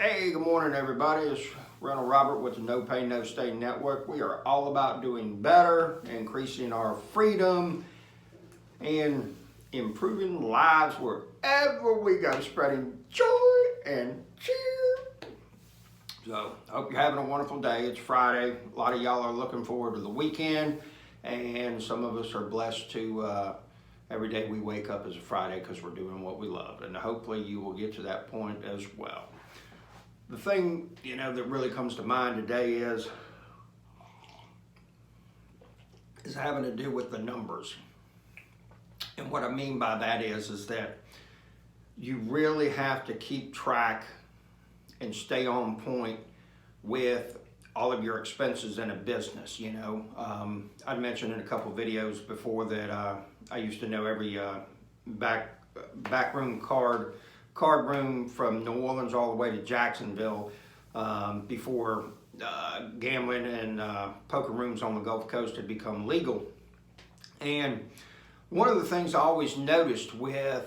Hey, good morning, everybody. It's Rental Robert with the No Pay No Stay Network. We are all about doing better, increasing our freedom, and improving lives wherever we go, spreading joy and cheer. So, I hope you're having a wonderful day. It's Friday. A lot of y'all are looking forward to the weekend, and some of us are blessed to every day we wake up as a Friday because we're doing what we love. And hopefully, you will get to that point as well. The thing, that really comes to mind today is having to do with the numbers. And what I mean by that is that you really have to keep track and stay on point with all of your expenses in a business. I mentioned in a couple videos before that I used to know every backroom card room from New Orleans all the way to Jacksonville before gambling and poker rooms on the Gulf Coast had become legal. And one of the things I always noticed with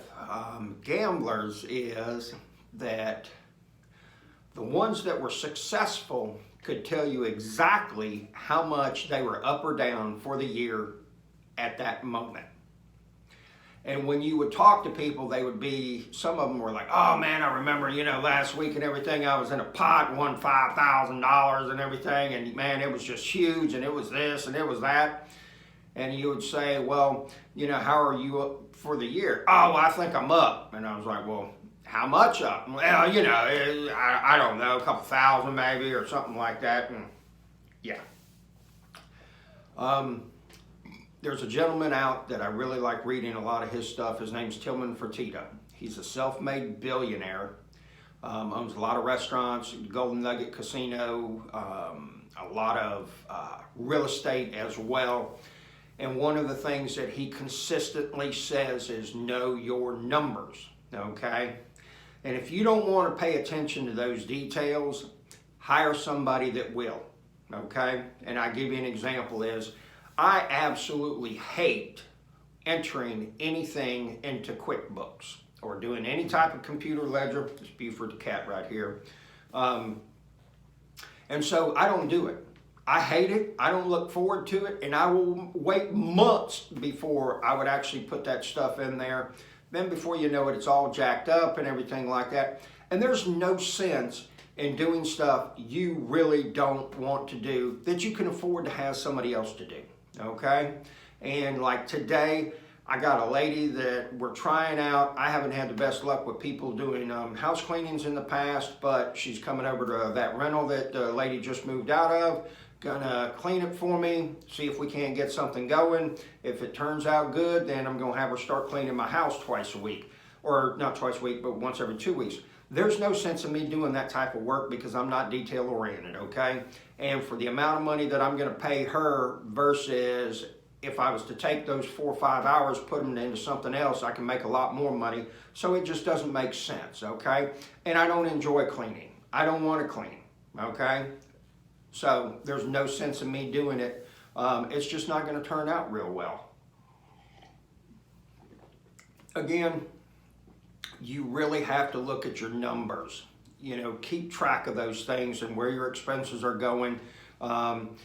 gamblers is that the ones that were successful could tell you exactly how much they were up or down for the year at that moment. And when you would talk to people, some of them were like, oh man, I remember, last week and everything, I was in a pot, won $5,000 and everything, and man, it was just huge, and it was this, and it was that. And you would say, well, how are you up for the year? Oh, I think I'm up. And I was like, well, how much up? Well, I don't know, a couple thousand maybe, or something like that. And yeah. There's a gentleman out that I really like reading a lot of his stuff. His name's Tillman Fertitta. He's a self-made billionaire, owns a lot of restaurants, Golden Nugget Casino, a lot of real estate as well. And one of the things that he consistently says is know your numbers, okay? And if you don't want to pay attention to those details, hire somebody that will, okay? And I give you an example is, I absolutely hate entering anything into QuickBooks or doing any type of computer ledger. This is Buford the cat right here. And so I don't do it. I hate it. I don't look forward to it. And I will wait months before I would actually put that stuff in there. Then before you know it, it's all jacked up and everything like that. And there's no sense in doing stuff you really don't want to do that you can afford to have somebody else to do. Okay, and like today, I got a lady that we're trying out. I haven't had the best luck with people doing house cleanings in the past, but she's coming over to that rental that the lady just moved out of. Gonna clean it for me, see if we can't get something going. If it turns out good, then I'm gonna have her start cleaning my house twice a week. Or not twice a week, but once every 2 weeks. There's no sense in me doing that type of work because I'm not detail oriented, okay? And for the amount of money that I'm gonna pay her versus if I was to take those 4 or 5 hours, put them into something else, I can make a lot more money. So it just doesn't make sense, okay? And I don't enjoy cleaning. I don't wanna clean, okay? So there's no sense in me doing it. It's just not gonna turn out real well. Again, you really have to look at your numbers. Keep track of those things and where your expenses are going. $10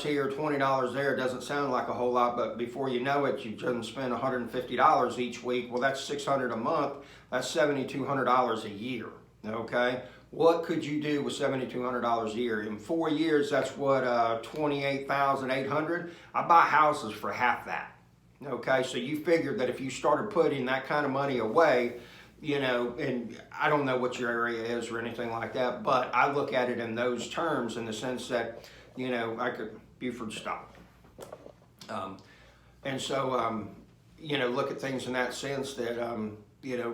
here, $20 there doesn't sound like a whole lot, but before you know it, you've done spend $150 each week. Well, that's $600 a month. That's $7,200 a year, okay? What could you do with $7,200 a year? In 4 years, that's what, $28,800? I buy houses for half that. Okay, so you figured that if you started putting that kind of money away, and I don't know what your area is or anything like that, but I look at it in those terms in the sense that, I could, Buford stop. And so, look at things in that sense that,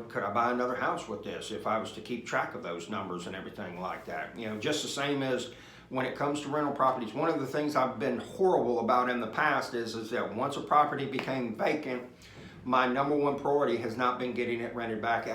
could I buy another house with this if I was to keep track of those numbers and everything like that? Just the same as when it comes to rental properties, one of the things I've been horrible about in the past is that once a property became vacant, my number one priority has not been getting it rented back.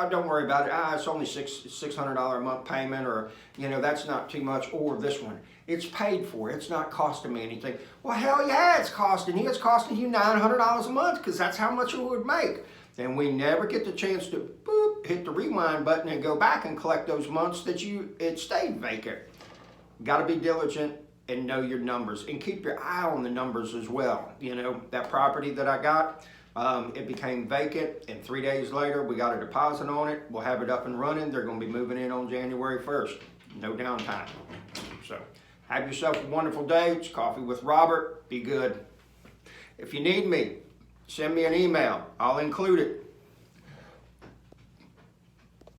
Don't worry about it. It's only $600 a month payment, or that's not too much. Or this one, it's paid for. It's not costing me anything. Well, hell yeah, it's costing you. It's costing you $900 a month because that's how much it would make. And we never get the chance to boop, hit the rewind button and go back and collect those months that it stayed vacant. Got to be diligent and know your numbers, and keep your eye on the numbers as well. You know, that property that I got, it became vacant, and 3 days later we got a deposit on it. We'll have it up and running. They're going to be moving in on January 1st. No downtime. So have yourself a wonderful day. It's Coffee with Robert. Be good. If you need me, send me an email. I'll include it.